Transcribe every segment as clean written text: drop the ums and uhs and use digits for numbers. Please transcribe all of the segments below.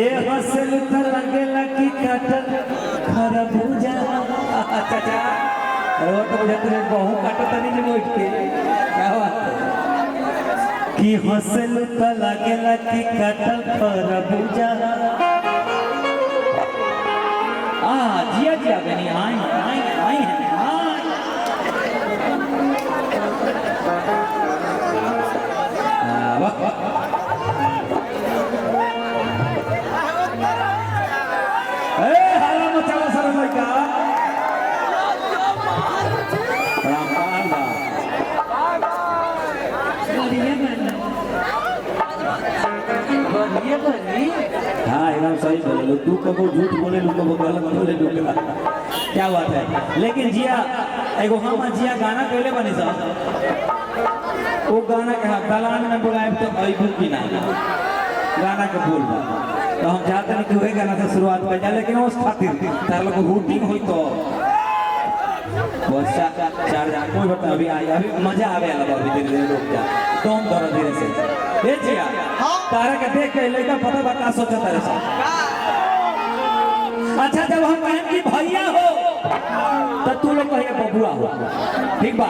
ए हसल त लगेला कि काटल खरबूजा। चाचा अरे वो तो मुझे तुझे बहु काटो तनी जे बैठ के क्या बात है कि हसल त लगेला कि काटल खरबूजा। आ जिया जिया बनी आई आई आई है वाह हाला मचाओ सर लड़का हाँ एकदम सही बोले तू कबो झूठ बोले लू कबो गलत बोले लू क्या बात है। लेकिन जिया एगो हम जिया गाना कहले बनी साहब वो गाना के दलान में बुलाए तो अबू की ना गाना के बोल तो हम चाहते हैं कि वही गाना से शुरुआत कर जाए लेकिन उस खातिर तार लोग रूटिंग हुई तो बस चार कोई बता अभी आई अभी मजा आवे वाला अभी धीरे धीरे रुक जा तुम थोड़ा धीरे से ए जिया तारा के देख के लड़का पता बता सोचा तारे से अच्छा जब हम कहें कि भैया हो तो तू लोग कहिए बबुआ हो ठीक बा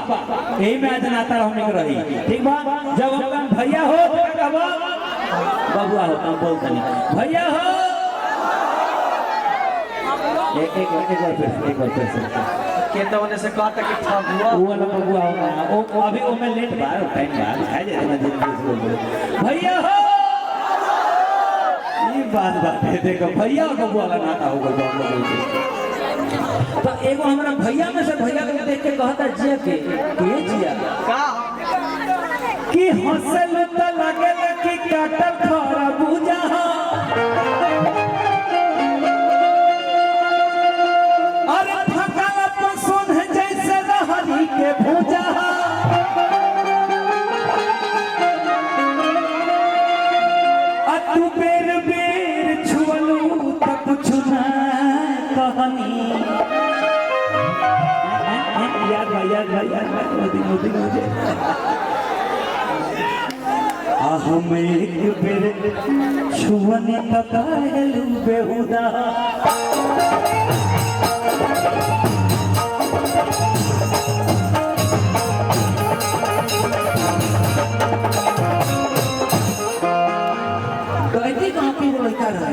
यही में आज नाता रहने को रही ठीक बा जब हम कहें भैया हो तो कहबो बबुआ हो हम बोलते नहीं भैया हो एक बार फिर से के तो उन्हें से कहता कि फगुआ वो वाला बबुआ हो ओ अभी ओ में लेट बार टाइम बार खाए जाए ना जल्दी भैया हो ये बात है देखो भैया और बबुआ का नाता होगा हम लोग तो एगो हमारा भैया में से भैया को देख के कहता जिया के जिया का कि हंसल त लगेला कि काटल खरबूजा। अरे थकाल पसंद है जैसे लहरी के भूजा। तू बेर बेर छुअलू त कुछ ना कहनी याद भाई मोदी मुझे हम एक बेर छुअनी त कहलू बेहुदा।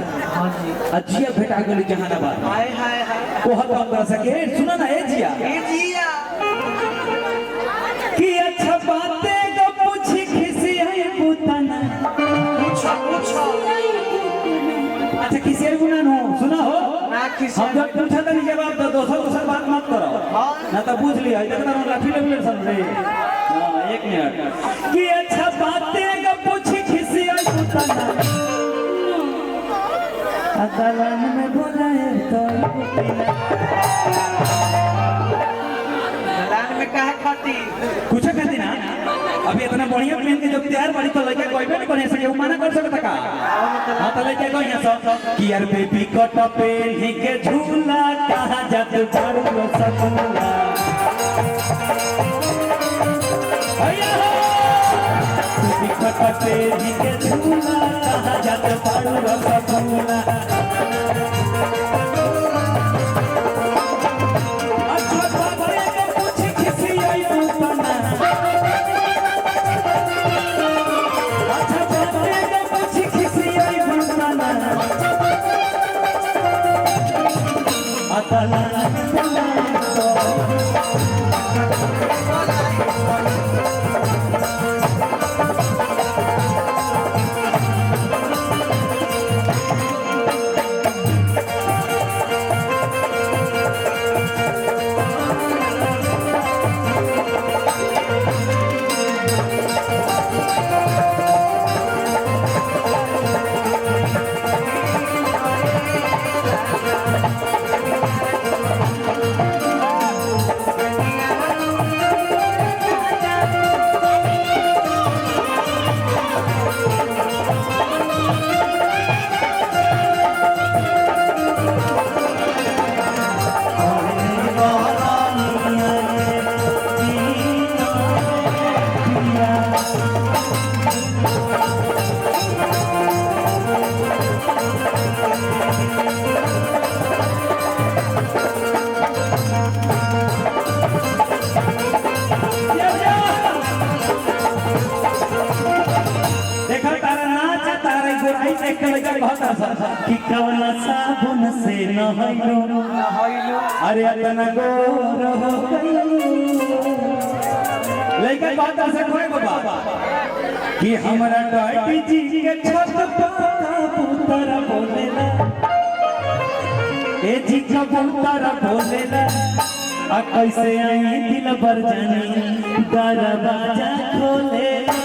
जिया भेटा गली जहानाबाद हाय हाय हाय वो हत हमरा सके सुना ना ए जिया कि अच्छा बातें गो पूछी खिसी है पुतना पूछो अच्छा किसी और गुना नो सुना हो ना किसी हम जब पूछा तो जवाब दो दोसर बात मत करो ना तो पूछ लिया इधर तो लाठी ले समझ रे हां एक मिनट कि अच्छा बातें गो पूछी खिसी है पुतना दलान में बुलाए तो दलान में काहे खाती कुछ कहती ना अभी इतना बढ़िया प्लेन के जब तैयार बड़ी तो लड़का कोई भी नहीं सके वो मना कर सकता का हां तो लड़का कोई ना कि यार बेबी कट पेन के झूला कहां जात झाड़ू सकुला भैया बेबी कट पेन के झूला कहां जात झाड़ू सकुला। कि कवना साबुन से नहैलो नहैलो अरे अतना गोर हो गई लेकिन बात ऐसे कोई बाबा कि हमरा डॉटी जी के छत पर कबूतर बोलेला ए जी कबूतर बोलेला आ कैसे आई दिल भर जानी दरवाजा खोलेला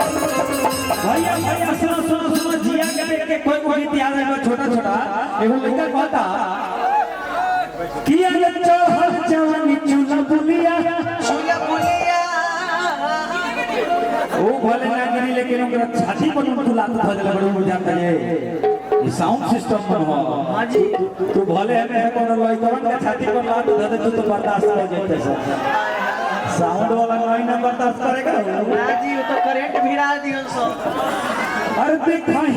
भैया भैया सुनो सुनो सुनो जिया के देख के कोई कोई तैयार है छोटा छोटा एगो लड़का कहता किया ये चढ़ जवानी चूल्हा बुलिया चूल्हा बुलिया ओ भले ना गिरी लेकिन ओकरा छाती पर तू लात भजल बड़ो हो जाता है ये साउंड सिस्टम पर हो हां जी तू भले हमें कोनो लइकवन के छाती पर लात दे तू तो बर्दाश्त कर जेते सब साउंड वाला नहीं ना बर्दाश्त करेगा हां जी वो तो करंट भिड़ा दियो सो अरे देखाई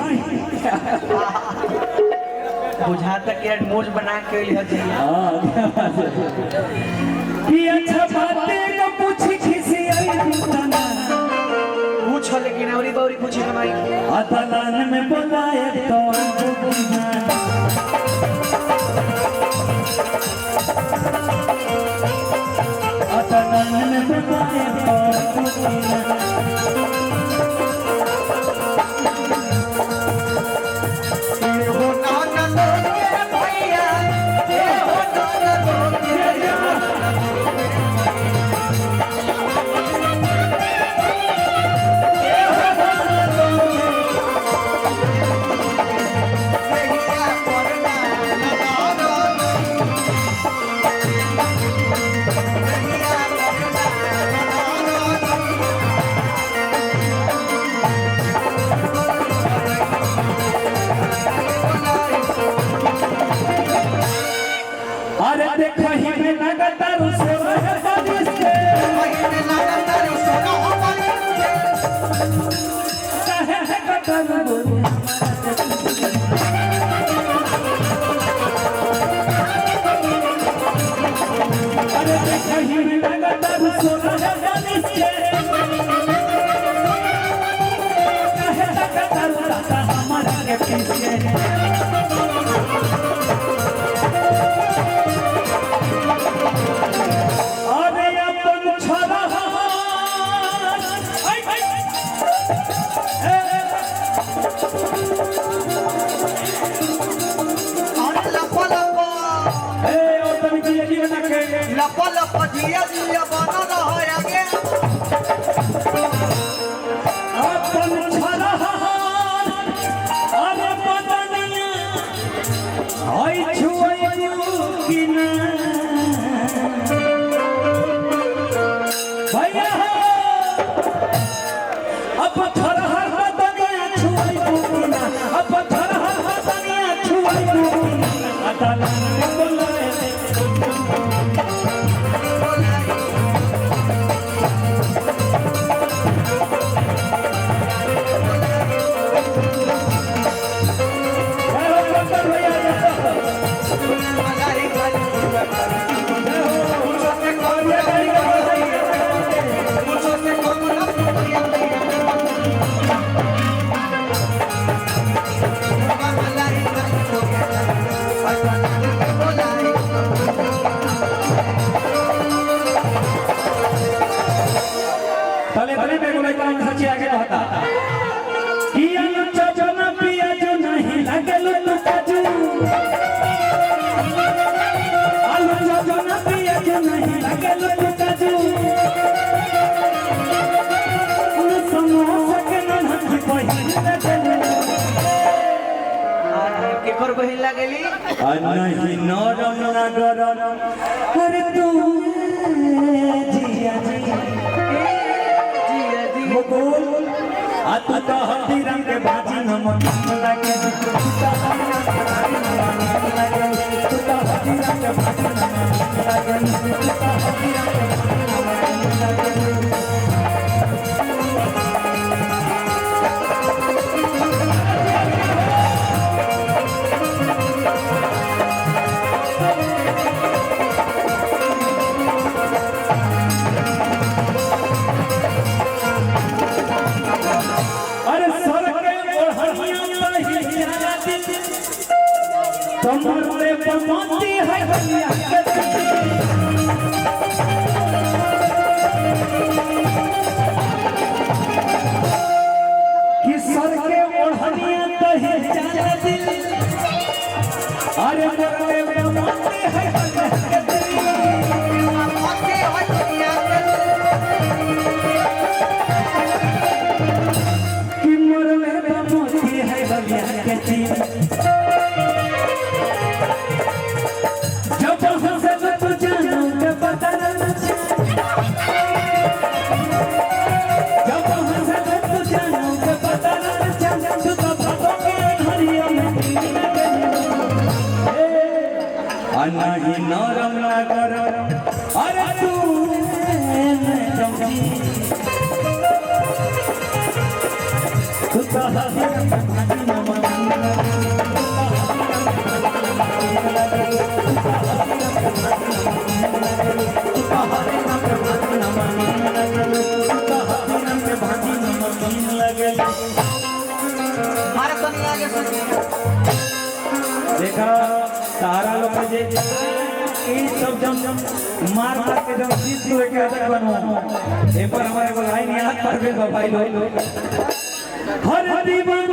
बुझाता कि मोज बना के लिया चाहिए हां कि अच्छा बातें का पूछ किसी आई तना पूछो लेकिन औरी बौरी पूछी ना भाई अदलान में बुलाए तो अदलान में बुलाए अरे देखो ही में लगातार से बारिश से में लगातार सोना हो कहे कटन अरे देखो ही में लगातार सोना बारिश से कहे कटन हमारा के पीछे लपा लपा दिया दिया बना रहा है आगे अपन छरा अरे बदनिया आई छुई कि ना भैया अब छरा बदनिया छुई कि ना अब छरा बदनिया छुई कि ना अदलान में बुलाए भले भले में बोले काम सच्ची आगे कहता कि अनु चचना पिया जो नहीं लगल तू काजू अनु चचना पिया जो नहीं लगल तू काजू उन समोसा के न हंसी पहिन के कर बहिन लागली नहीं नरम ना गरम अरे तू जिया जी मुकुल आ तू तो हल्दी रंग के बाजी न मन लागे तू तो हल्दी रंग के बाजी न मन लागे तू तो हल्दी रंग के बाजी न मन लागे तू तो हल्दी रंग के बाजी न मन लागे नरम ना गरम अरे तू समझी तू तो भाजी मारे तो नहीं आगे सुन देखा तारा लोग जे ये सब जम मार मार के जब जीत हुए के अटक बनो एक बार हमारे को लाइन याद कर दे भाई लोग हर दीवाना